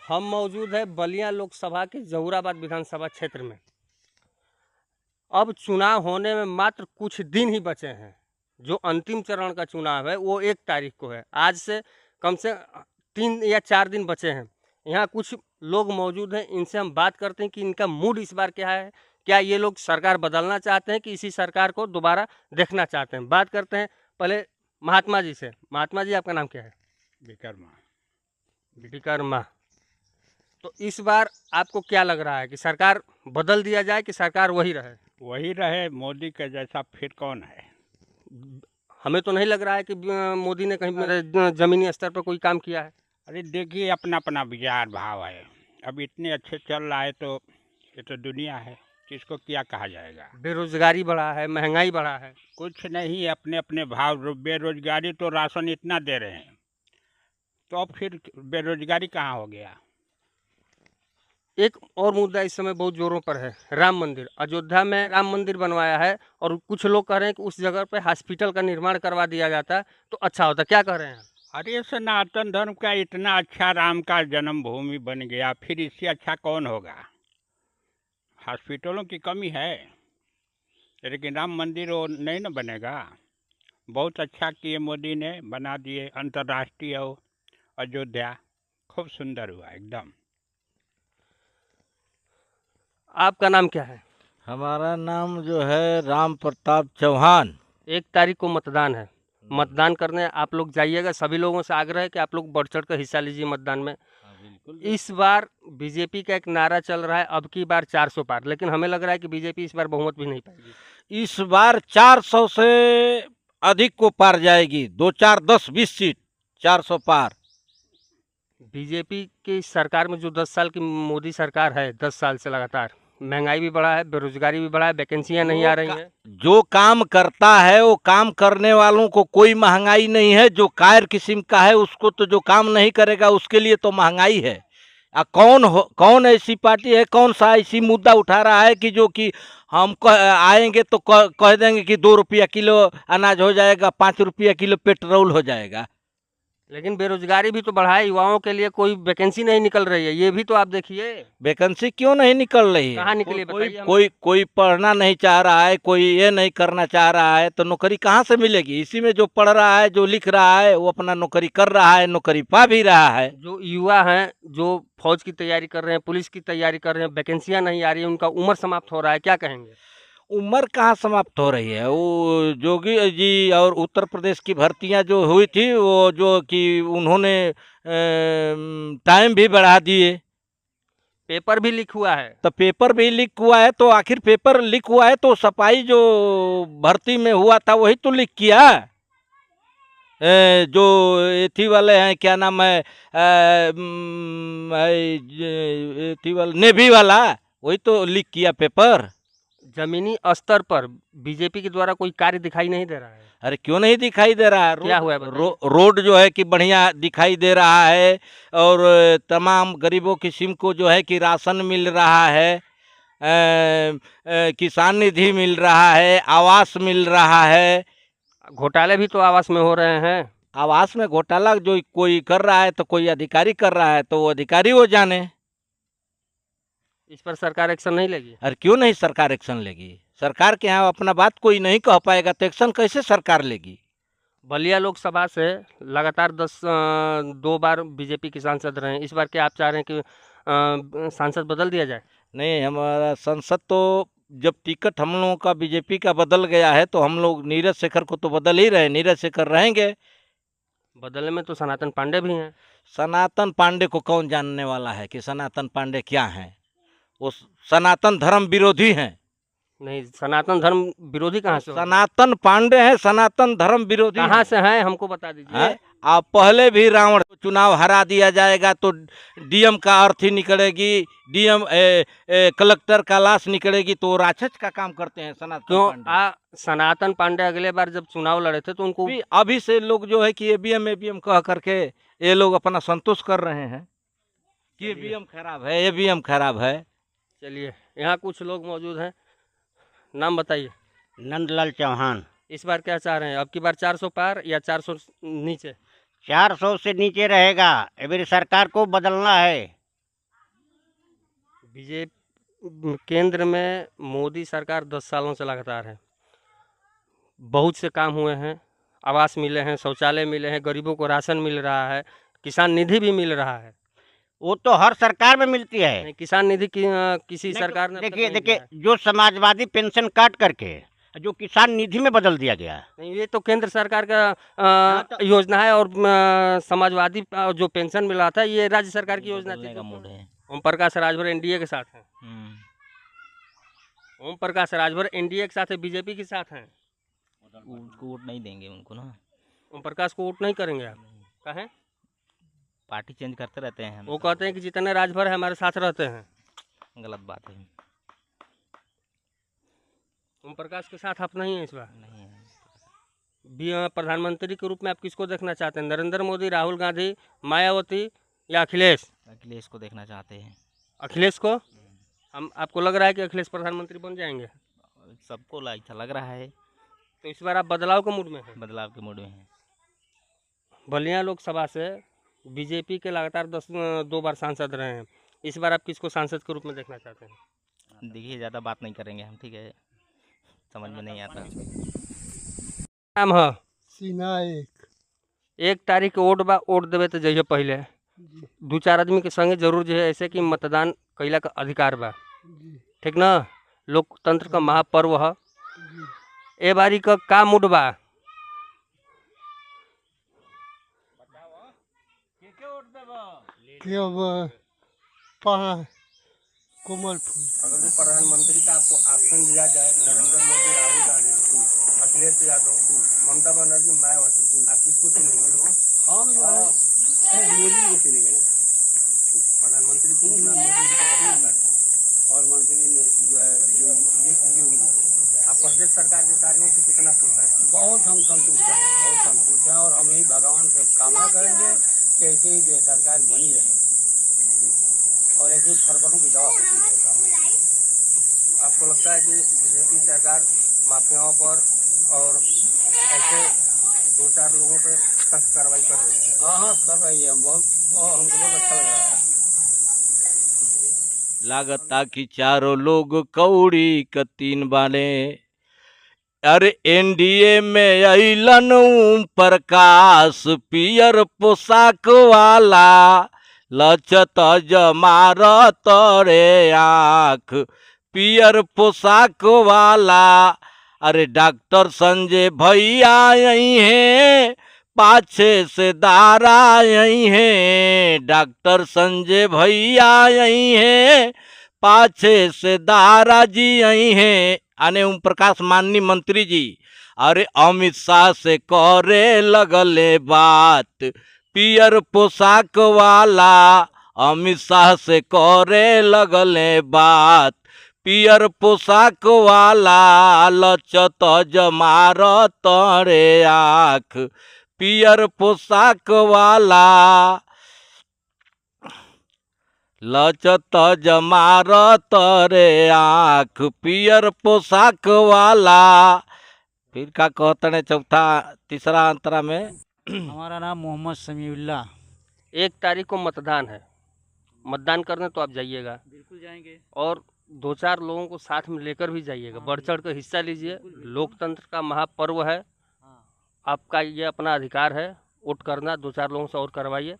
हम मौजूद है बलिया लोकसभा के जहूराबाद विधानसभा क्षेत्र में। अब चुनाव होने में मात्र कुछ दिन ही बचे हैं। जो अंतिम चरण का चुनाव है वो 1 तारीख को है। आज से कम से 3 या 4 दिन बचे हैं। यहाँ कुछ लोग मौजूद हैं, इनसे हम बात करते हैं कि इनका मूड इस बार क्या है। क्या ये लोग सरकार बदलना चाहते हैं कि इसी सरकार को दोबारा देखना चाहते हैं। बात करते हैं पहले महात्मा जी से। महात्मा जी, आपका नाम क्या है? विकर्मा। विकर्मा। तो इस बार आपको क्या लग रहा है कि सरकार बदल दिया जाए कि सरकार वही रहे? वही रहे, मोदी के जैसा फिर कौन है। हमें तो नहीं लग रहा है कि मोदी ने कहीं जमीनी स्तर पर कोई काम किया है। अरे देखिए, अपना अपना विचार भाव है। अब इतने अच्छे चल रहा है तो ये तो दुनिया है, किसको क्या कहा जाएगा। बेरोजगारी बढ़ा है, महंगाई बढ़ा है। कुछ नहीं, अपने अपने भाव। बेरोजगारी तो राशन इतना दे रहे हैं, तो अब फिर बेरोजगारी कहाँ हो गया। एक और मुद्दा इस समय बहुत जोरों पर है, राम मंदिर। अयोध्या में राम मंदिर बनवाया है और कुछ लोग कह रहे हैं कि उस जगह पे हॉस्पिटल का निर्माण करवा दिया जाता तो अच्छा होता। क्या कह रहे हैं? अरे सनातन धर्म का इतना अच्छा राम का जन्मभूमि बन गया, फिर इससे अच्छा कौन होगा। हॉस्पिटलों की कमी है, लेकिन राम मंदिर वो नहीं न बनेगा। बहुत अच्छा किए मोदी ने, बना दिए अंतर्राष्ट्रीय अयोध्या। खूब सुंदर हुआ एकदम। आपका नाम क्या है? हमारा नाम जो है राम प्रताप चौहान। 1 तारीख को मतदान है। मतदान करने आप लोग जाइएगा। सभी लोगों से आग्रह है कि आप लोग बढ़ चढ़ कर हिस्सा लीजिए मतदान में। बिल्कुल। इस बार बीजेपी का एक नारा चल रहा है, अब की बार 400 पार, लेकिन हमें लग रहा है कि बीजेपी इस बार बहुमत भी नहीं पाएगी। इस बार 400 से अधिक को पार जाएगी। 2 4 10 20 सीट 400 पार। बीजेपी की सरकार में जो 10 साल की मोदी सरकार है, 10 साल से लगातार महंगाई भी बढ़ा है, बेरोजगारी भी बढ़ा है, वैकेंसियां नहीं आ रही हैं। जो काम करता है वो काम करने वालों को कोई महंगाई नहीं है। जो कायर किस्म का है उसको तो, जो काम नहीं करेगा उसके लिए तो महंगाई है। कौन ऐसी पार्टी है, कौन सा ऐसी मुद्दा उठा रहा है कि जो कि हम आएंगे तो कह देंगे कि 2 रुपया किलो अनाज हो जाएगा, 5 रुपया किलो पेट्रोल हो जाएगा। लेकिन बेरोजगारी भी तो बढ़ा है, युवाओं के लिए कोई वैकेंसी नहीं निकल रही है। ये भी तो आप देखिए। वैकेंसी क्यों नहीं निकल रही है? कहाँ निकली कोई बताइए। कोई पढ़ना नहीं चाह रहा है, कोई ये नहीं करना चाह रहा है, तो नौकरी कहाँ से मिलेगी? इसी में जो पढ़ रहा है, जो लिख रहा है, वो अपना नौकरी कर रहा है, नौकरी पा भी रहा है। जो युवा हैं, जो फौज की तैयारी कर रहे हैं, पुलिस की तैयारी कर रहे हैं, वैकेंसियां नहीं आ रही है, उनका उम्र समाप्त हो रहा है, क्या कहेंगे? उम्र कहाँ समाप्त हो रही है? वो जोगी जी और उत्तर प्रदेश की भर्तियां जो हुई थी, वो जो कि उन्होंने टाइम भी बढ़ा दिए। पेपर भी लीक हुआ है। तो पेपर भी लीक हुआ है, तो आखिर पेपर लीक हुआ है तो सफाई जो भर्ती में हुआ था वही तो लीक किया। जो एथी वाले हैं, क्या नाम है, एथी वाला नेवी वाला, वही तो लीक किया पेपर। जमीनी स्तर पर बीजेपी के द्वारा कोई कार्य दिखाई नहीं दे रहा है। अरे क्यों नहीं दिखाई दे रहा है? क्या हुआ है बताइए? रोड जो है कि बढ़िया दिखाई दे रहा है, और तमाम गरीबों किस्म को जो है कि राशन मिल रहा है, किसान निधि मिल रहा है, आवास मिल रहा है। घोटाले भी तो आवास में हो रहे हैं। आवास में घोटाला जो कोई कर रहा है तो कोई अधिकारी कर रहा है, तो वो अधिकारी वो जाने। इस पर सरकार एक्शन नहीं लेगी? अरे क्यों नहीं सरकार एक्शन लेगी? सरकार के यहाँ अपना बात कोई नहीं कह पाएगा तो एक्शन कैसे सरकार लेगी? बलिया लोकसभा से लगातार 2 बार बीजेपी के सांसद रहे हैं। इस बार क्या आप चाह रहे हैं कि सांसद बदल दिया जाए? नहीं, हमारा संसद तो जब टिकट हम लोगों का बीजेपी का बदल गया है तो हम लोग नीरज शेखर को तो बदल ही रहे। नीरज शेखर रहेंगे। बदलने में तो सनातन पांडे भी हैं। सनातन पांडे को कौन जानने वाला है कि सनातन पांडे क्या हैं? वो सनातन धर्म विरोधी हैं। नहीं, सनातन धर्म विरोधी कहाँ से हो गए? सनातन पांडे हैं, सनातन धर्म विरोधी कहाँ हैं। से हैं, हमको बता दीजिए। हैं? आप पहले भी रावण चुनाव हरा दिया जाएगा तो डीएम का अर्थी निकलेगी, डीएम कलेक्टर का लाश निकलेगी, तो राक्षस का काम करते हैं सनातन क्यों पांडे। सनातन पांडे अगले बार जब चुनाव लड़े थे तो उनको अभी से लोग जो है कि एबीएम कह करके ये लोग अपना संतोष कर रहे हैं कि एबीएम खराब है, एबीएम खराब है। चलिए, यहाँ कुछ लोग मौजूद हैं। नाम बताइए। नंदलाल चौहान। इस बार क्या चाह रहे हैं, अब की बार 400 पार या 400 नीचे? 400 से नीचे रहेगा। अभी सरकार को बदलना है। बीजेपी केंद्र में मोदी सरकार 10 सालों से लगातार है। बहुत से काम हुए हैं, आवास मिले हैं, शौचालय मिले हैं, गरीबों को राशन मिल रहा है, किसान निधि भी मिल रहा है। वो तो हर सरकार में मिलती है। नहीं, किसान निधि किसी नहीं तो सरकार ने अब तक देखिए नहीं दिया देखिए, जो समाजवादी पेंशन काट करके जो किसान निधि में बदल दिया गया है। है। नहीं, ये तो केंद्र सरकार का तो- योजना है, और समाजवादी जो पेंशन मिला था ये राज्य सरकार की योजना थी। का मूड है। ओम प्रकाश राजभर एनडीए के साथ हैं। ओम प्रकाश राजभर एनडीए के साथ है, बीजेपी के साथ हैं। उसको वोट नहीं देंगे उनको ना, ओम प्रकाश को वोट नहीं करेंगे आप? कहें? पार्टी चेंज करते रहते हैं। वो कहते हैं कि जितने राजभर है हमारे साथ रहते हैं। गलत बात है। ओम प्रकाश के साथ आप नहीं हैं इस बार। नहीं है। प्रधानमंत्री के रूप में आप किसको देखना चाहते हैं? नरेंद्र मोदी, राहुल गांधी, मायावती या अखिलेश? अखिलेश को देखना चाहते हैं। अखिलेश को? हम आपको लग रहा है कि अखिलेश प्रधानमंत्री बन जाएंगे? सबको अच्छा लग रहा है। तो इस बार आप बदलाव के मूड में हैं? बदलाव के मूड में है। बलिया लोकसभा से बीजेपी के लगातार 2 बार सांसद रहे हैं। इस बार आप किसको सांसद के रूप में देखना चाहते हैं? देखिए, ज़्यादा बात नहीं करेंगे हम, ठीक है? समझ में नहीं आता। नाम है सीना एक तारीख के वोट देवे तो जाइए पहले 2-4 आदमी के संगे जरूर जो है, ऐसे कि मतदान कैला का अधिकार बा, ठीक ना? लोकतंत्र का महापर्व है। ए बारी का मूड बा? कि अब कोमल फूल अगर जो प्रधानमंत्री का आपको ऑप्शन दिया जाए, नरेंद्र मोदी, राहुल गांधी, अखिलेश यादव, ममता बनर्जी, मायावती, आप किसको चुनेंगे? मोदी को चुनेंगे ना। प्रधानमंत्री को मोदी जी को पसंद करते हैं, और मंत्री ने जो है योगी जी। आप प्रदेश सरकार के कार्यों से कितना खुश हैं? बहुत हम संतुष्ट हैं, बहुत संतुष्ट हैं, और हम यही भगवान से कामना करेंगे कि ऐसे ही जो है सरकार बनी रहे और ऐसे ही फरकरों की दवा होती रहे। आपको लगता है कि बीजेपी सरकार माफियाओं पर और ऐसे 2-4 लोगों पर सख्त कार्रवाई कर रही है? हाँ हाँ, कर रही है। हम बहुत हमको बहुत अच्छा लग रहा है। लागता कि चारों लोग कौड़ी क 3 बाले। अरे एनडीए में अइलन ओम प्रकाश पियर पोशाक वाला, लचत जमार तरे आँख पियर पोशाक वाला। अरे डॉक्टर संजय भैया यही हैं, पाछे से दारा यही हैं। डॉक्टर संजय भैया यही हैं, पाछे से दारा जी यही हैं। आने ओम प्रकाश माननीय मंत्री जी, अरे अमित शाह से करे लगले बात पियर पोशाक वाला। अमित शाह से करे लगले बात पियर पोशाक वाला, लचत जमार तरे आँख पियर पोशाक वाला। लचत जमार तरे आँख पियर पोशाक वाला। फिर का कहते हैं तीसरा अंतरा में? हमारा नाम मोहम्मद समीउल्लाह। 1 तारीख को मतदान है, मतदान करने तो आप जाइएगा, बिल्कुल जाएंगे। और 2-4 लोगों को साथ में लेकर भी जाइएगा, बढ़ चढ़ कर हिस्सा लीजिए। लोकतंत्र का महापर्व है, आपका ये अपना अधिकार है वोट करना। 2-4 लोगों से और करवाइए।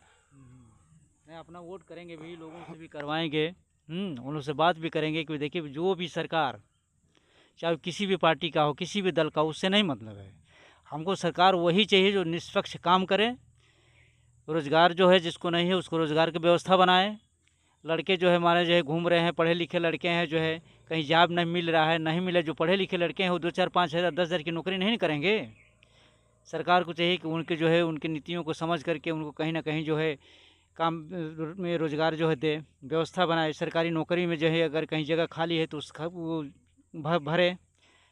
नहीं, अपना वोट करेंगे भी, लोगों से भी करवाएंगे, उन लोगों से बात भी करेंगे कि देखिए जो भी सरकार, चाहे किसी भी पार्टी का हो, किसी भी दल का, उससे नहीं मतलब है। हमको सरकार वही चाहिए जो निष्पक्ष काम करे, रोज़गार जो है जिसको नहीं है उसको रोज़गार की व्यवस्था बनाए। लड़के जो है हमारे जो है घूम रहे हैं, पढ़े लिखे लड़के हैं, जो है कहीं जॉब नहीं मिल रहा है, नहीं मिले। जो पढ़े लिखे लड़के हैं वो 2-4-5 हज़ार 10 हज़ार की नौकरी नहीं करेंगे। सरकार को चाहिए कि उनके जो है उनकी नीतियों को समझ करके उनको कहीं ना कहीं जो है काम में रोज़गार जो है दे, व्यवस्था बनाए। सरकारी नौकरी में जो है अगर कहीं जगह खाली है तो उसका वो भरे।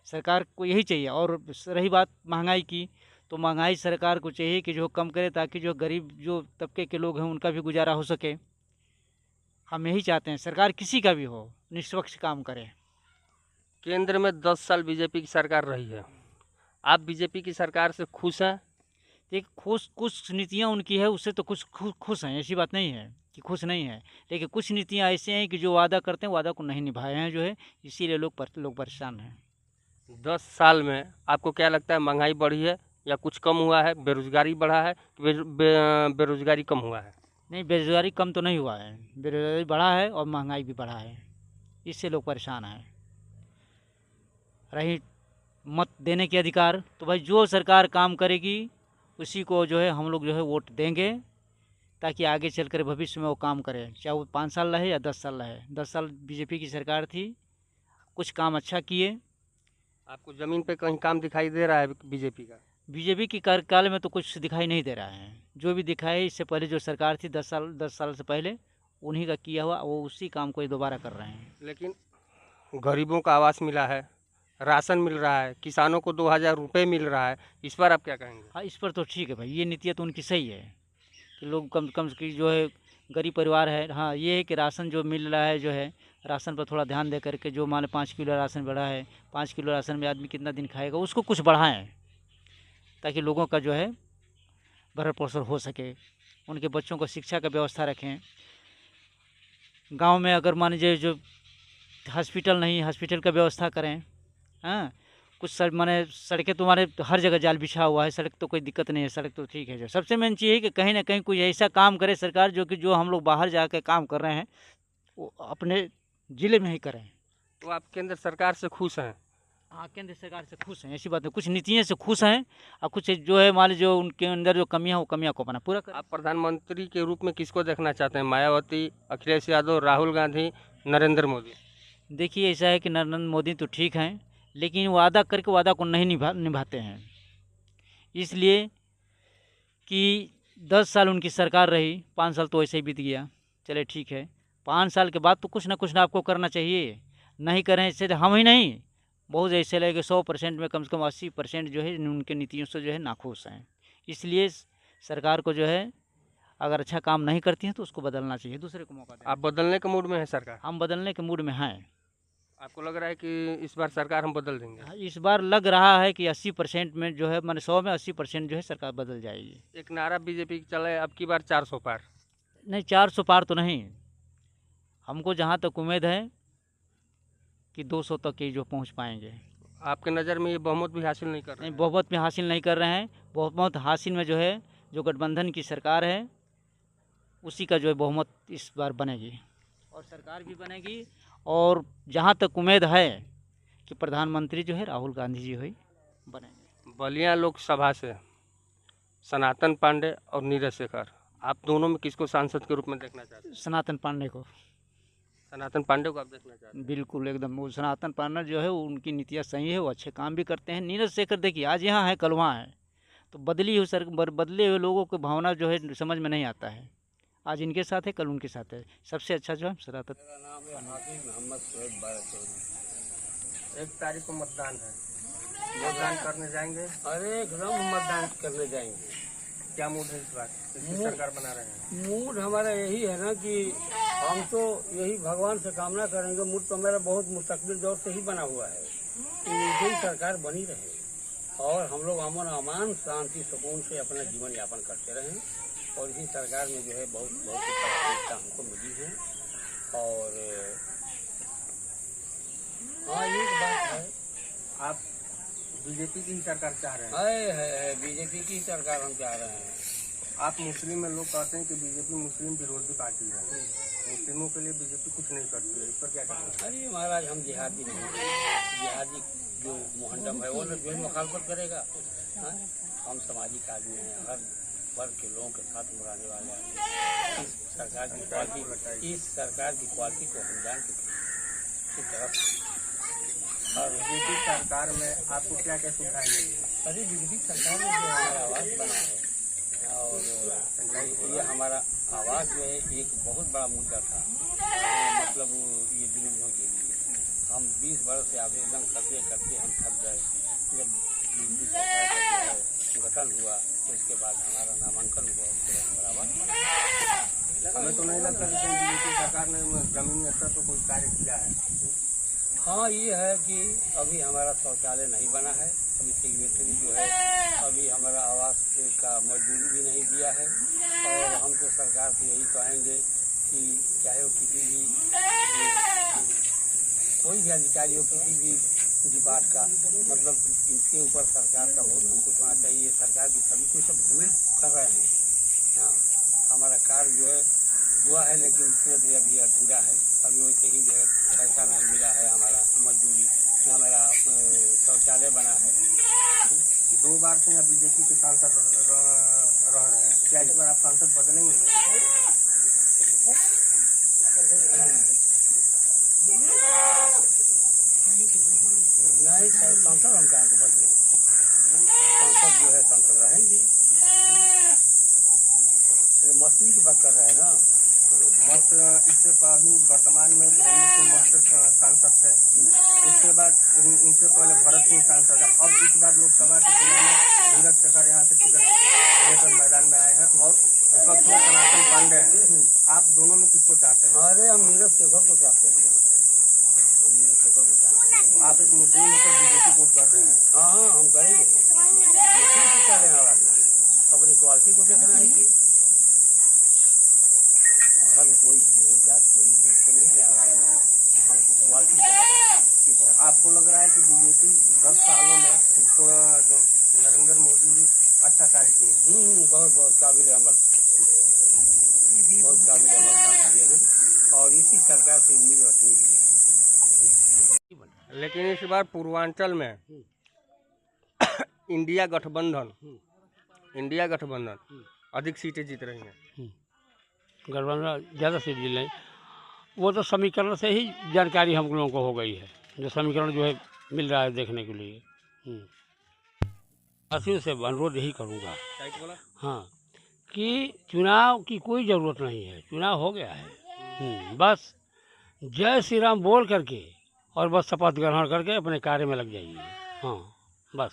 सरकार को यही चाहिए। और रही बात महंगाई की, तो महंगाई सरकार को चाहिए कि जो कम करे, ताकि जो गरीब जो तबके के लोग हैं उनका भी गुजारा हो सके। हम यही चाहते हैं, सरकार किसी का भी हो निष्पक्ष काम करे। केंद्र में 10 साल बीजेपी की सरकार रही है, आप बीजेपी की सरकार से खुश हैं? एक कुछ नीतियाँ उनकी है उससे तो कुछ खुश हैं, ऐसी बात नहीं है। कि खुश नहीं है, लेकिन कुछ नीतियाँ ऐसे हैं कि जो वादा करते हैं वादा को नहीं निभाए हैं जो है, इसीलिए लोग परेशान हैं। 10 साल में आपको क्या लगता है, महंगाई बढ़ी है या कुछ कम हुआ है, बेरोजगारी बढ़ा है, बेरोजगारी कम हुआ है? नहीं, बेरोजगारी कम तो नहीं हुआ है, बेरोजगारी बढ़ा है और महंगाई भी बढ़ा है, इससे लोग परेशान हैं। रही मत देने के अधिकार, तो भाई जो सरकार काम करेगी उसी को जो है हम लोग जो है वोट देंगे, ताकि आगे चलकर भविष्य में वो काम करे, चाहे वो 5 साल रहे या 10 साल रहे। 10 साल बीजेपी की सरकार थी, कुछ काम अच्छा किए। आपको ज़मीन पे कहीं काम दिखाई दे रहा है बीजेपी का? बीजेपी की कार्यकाल में तो कुछ दिखाई नहीं दे रहा है, जो भी दिखा है इससे पहले जो सरकार थी 10 साल से पहले उन्हीं का किया हुआ, वो उसी काम को दोबारा कर रहे हैं। लेकिन गरीबों का आवास मिला है, राशन मिल रहा है, किसानों को 2000 रुपये मिल रहा है, इस पर आप क्या कहेंगे? हाँ, इस पर तो ठीक है भाई, ये नीतियाँ तो उनकी सही है कि लोग कम कम की जो है गरीब परिवार है। हाँ, ये है कि राशन जो मिल रहा है जो है, राशन पर थोड़ा ध्यान दे करके, जो मान 5 किलो राशन बढ़ा है, 5 किलो राशन में आदमी कितना दिन खाएगा, उसको कुछ बढ़ाएं ताकि लोगों का जो है भरण पोषण हो सके, उनके बच्चों को शिक्षा का व्यवस्था रखें। गांव में अगर मान लीजिए जो हॉस्पिटल नहीं, हॉस्पिटल का व्यवस्था करें। हाँ, कुछ माने सड़कें तो हमारे हर जगह जाल बिछा हुआ है, सड़क तो कोई दिक्कत नहीं है, सड़क तो ठीक है। जो सबसे मेन चीज़ है कि कहीं ना कहीं कुछ ऐसा काम करे सरकार जो हम लोग बाहर जाकर काम कर रहे हैं वो अपने ज़िले में ही करें। तो आप केंद्र सरकार से खुश हैं? हाँ, केंद्र सरकार से खुश हैं, ऐसी बात नहीं, कुछ नीतियों से खुश हैं और कुछ जो है मान लीजिए जो उनके अंदर जो कमियाँ वो कमियाँ को अपना पूरा करें। आप प्रधानमंत्री के रूप में किसको देखना चाहते हैं, मायावती, अखिलेश यादव, राहुल गांधी, नरेंद्र मोदी? देखिए, ऐसा है कि नरेंद्र मोदी तो ठीक हैं, लेकिन वादा करके वादा को नहीं निभाते हैं, इसलिए कि 10 साल उनकी सरकार रही, 5 साल तो ऐसे ही बीत गया। चले ठीक है, 5 साल के बाद तो कुछ ना आपको करना चाहिए। नहीं करें इससे तो हम ही नहीं, बहुत ऐसे लगे 100% में कम से कम 80% जो है उनके नीतियों से जो है नाखुश हैं। इसलिए सरकार को जो है अगर अच्छा काम नहीं करती है तो उसको बदलना चाहिए, दूसरे को मौका दें। आप बदलने के मूड में है सरकार? हम बदलने के मूड में हैं। आपको लग रहा है कि इस बार सरकार हम बदल देंगे? इस बार लग रहा है कि 80% में जो है मैंने 100 में 80% जो है सरकार बदल जाएगी। एक नारा बीजेपी की चला है, अब की बार 400 पार। नहीं, 400 पार तो नहीं, हमको जहाँ तक उम्मीद है कि 200 तक ही जो पहुँच पाएंगे। आपके नज़र में ये बहुमत भी हासिल नहीं कर रहे नहीं, हैं? बहुमत में हासिल नहीं कर रहे हैं। बहुमत हासिल में जो है जो गठबंधन की सरकार है उसी का जो है बहुमत इस बार बनेगी और सरकार भी बनेगी। और जहाँ तक उम्मीद है कि प्रधानमंत्री जो है राहुल गांधी जी ही बनेंगे। बलिया लोकसभा से सनातन पांडे और नीरज शेखर, आप दोनों में किसको सांसद के रूप में देखना चाहते हैं? सनातन पांडे को। सनातन पांडे को आप देखना चाहते हैं? बिल्कुल एकदम, वो सनातन पांडे जो है उनकी नीतियाँ सही है, वो अच्छे काम भी करते हैं। नीरज शेखर देखिए आज यहाँ है कल वहाँ है, तो बदले हुए लोगों की भावना जो है समझ में नहीं आता है, आज इनके साथ है कल उनके साथ है। सबसे अच्छा जो है सनातन। मेरा नाम है हाफिज मोहम्मद सोहेब बारचौरी। 1 तारीख को मतदान है, मतदान करने जाएंगे? अरे एकदम मतदान करने जाएंगे। क्या मूड है इस बार, किसकी सरकार बना रहे हैं? मूड हमारा यही है ना कि हम तो यही भगवान से कामना करेंगे। मूड तो मेरा बहुत मुस्तकबिल दौर से ही बना हुआ है कि यही सरकार बनी रहे और हम लोग अमन अमान शांति सुकून से अपना जीवन यापन करते रहें। और इसी सरकार में जो है बहुत प्राथमिकता हमको मिली है। और हाँ, एक बात है, आप बीजेपी की ही सरकार चाह रहे हैं? है बीजेपी की सरकार हम चाह रहे हैं। आप मुस्लिम में लोग कहते हैं कि बीजेपी मुस्लिम विरोधी पार्टी है, मुस्लिमों के लिए बीजेपी कुछ नहीं करती है, इस पर क्या कहना है? अरे महाराज, हम जिहादी नहीं हैं। जिहादी जो मोहंडम है वो जो है मुखालफत करेगा। हाँ? हम सामाजिक आदमी हैं, हर वर्ग के लोगों के साथ मुराने वाले आदमी। इस सरकार की क्वालिटी को हम जान चुके हैं इस तरफ। और बीजेपी सरकार में आपको क्या क्या सुविधाएं मिली? अरे बीजेपी सरकार में जो हमारा आवास बना है और ये हमारा आवास जो है एक बहुत बड़ा मुद्दा था। मतलब ये विरोधियों के लिए हम 20 वर्ष से आवेदन करते हम थक गए। जब बीजेपी सरकार का जो है गठन हुआ तो उसके बाद हमारा नामांकन हुआ, उसके बाद हमारा आवास बना। हमें तो नहीं लगता कि बीजेपी सरकार ने जमीनी स्तर पर कोई कार्य किया है। हाँ, ये है कि अभी हमारा शौचालय नहीं बना है, अभी सेक्रेटरी जो है अभी हमारा आवास का मजदूरी भी नहीं दिया है। और हम तो सरकार से यही कहेंगे कि चाहे वो किसी भी कोई भी अधिकारी हो, किसी भी डिपार्ट का, मतलब इनके ऊपर सरकार का बहुत अंकुश होना चाहिए। सरकार की सभी को सब भूल कर रहे हैं। हाँ, हमारा कार्य जो है हुआ है, लेकिन इसमें भी अभी अधूरा है। अभी वैसे ही जो है पैसा नहीं मिला है, हमारा मजदूरी, न मेरा शौचालय बना है। 2 बार से यहाँ बीजेपी के सांसद रह रहे हैं, क्या इस बार आप सांसद बदलेंगे? नहीं सर, सांसद हम कहाँ को बदले, सांसद जो है सांसद रहेंगे। अरे मस्ती की बात कर रहे हैं ना। मस्त इससे अभी वर्तमान में धर्मेंद्र सिंह मस्त सांसद थे, उसके बाद उनसे पहले भरत सिंह सांसद है। अब इस बार लोकसभा के चुनाव में नीरज शेखर यहाँ से टिकट लेकर मैदान में आए हैं और विपक्ष में सनातन पांडे हैं। आप दोनों में किसको चाहते हैं? अरे हम नीरज शेखर को चाहते हैं, हम नीरज शेखर को चाहते हैं। आप एक मुस्लिम होकर बीजेपी वोट कर रहे हैं। हाँ, हम करेंगे, लेकिन क्या लेना वाला है, अपनी क्वालिटी को देखना है कि धर्म कोई भी हो, जात कोई भी हो, तो नहीं लेना वाला है, हमको क्वालिटी। आपको लग रहा है कि बीजेपी 10 सालों में जो नरेंद्र मोदी जी अच्छा कार्य किए हैं? बहुत बहुत काबिल अमल, बहुत काबिल अमल काम किए हैं, और इसी सरकार से उम्मीद रखनी है। लेकिन इस बार पूर्वांचल में इंडिया गठबंधन अधिक सीटें जीत रही हैं। गठबंधन ज़्यादा सीट जिले, वो तो समीकरण से ही जानकारी हम लोगों को हो गई है, जो समीकरण जो है मिल रहा है देखने के लिए। वासियों से अनुरोध यही करूँगा, हाँ, कि चुनाव की कोई ज़रूरत नहीं है, चुनाव हो गया है। बस जय श्री राम बोल करके और बस शपथ ग्रहण करके अपने कार्य में लग जाइए। हाँ, बस।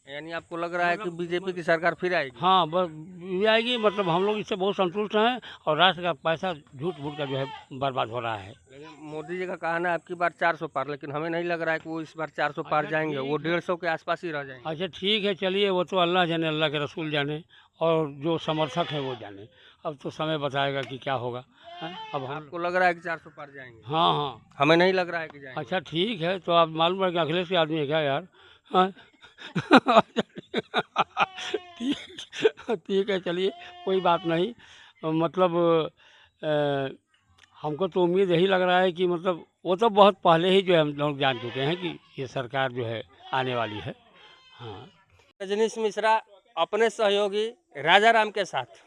यानी आपको लग रहा है कि बीजेपी की सरकार फिर आएगी? हाँ, बस ये आएगी, मतलब हम लोग इससे बहुत संतुष्ट हैं और राष्ट्र का पैसा झूठ मूठ का जो है बर्बाद हो रहा है। लेकिन मोदी जी का कहना है आपकी बार 400 पार, लेकिन हमें नहीं लग रहा है कि वो इस बार 400 पार जाएंगे, वो 150 के आसपास ही रह जाएंगे। अच्छा ठीक है, चलिए, वो तो अल्लाह जाने, अल्लाह के रसूल जाने और जो समर्थक है वो जाने। अब तो समय बताएगा कि क्या होगा। अब हम आपको लग रहा है कि 400 पार जाएंगे? हाँ हाँ, हमें नहीं लग रहा है कि जाएंगे। अच्छा ठीक है, तो आप मालूम है कि अखिलेश के आदमी है क्या यार? हाँ? ठीक है, चलिए, कोई बात नहीं। मतलब हमको तो उम्मीद यही लग रहा है कि मतलब वो तो बहुत पहले ही जो है हम लोग जान चुके हैं कि ये सरकार जो है आने वाली है। हाँ, रजनीश मिश्रा अपने सहयोगी राजा राम के साथ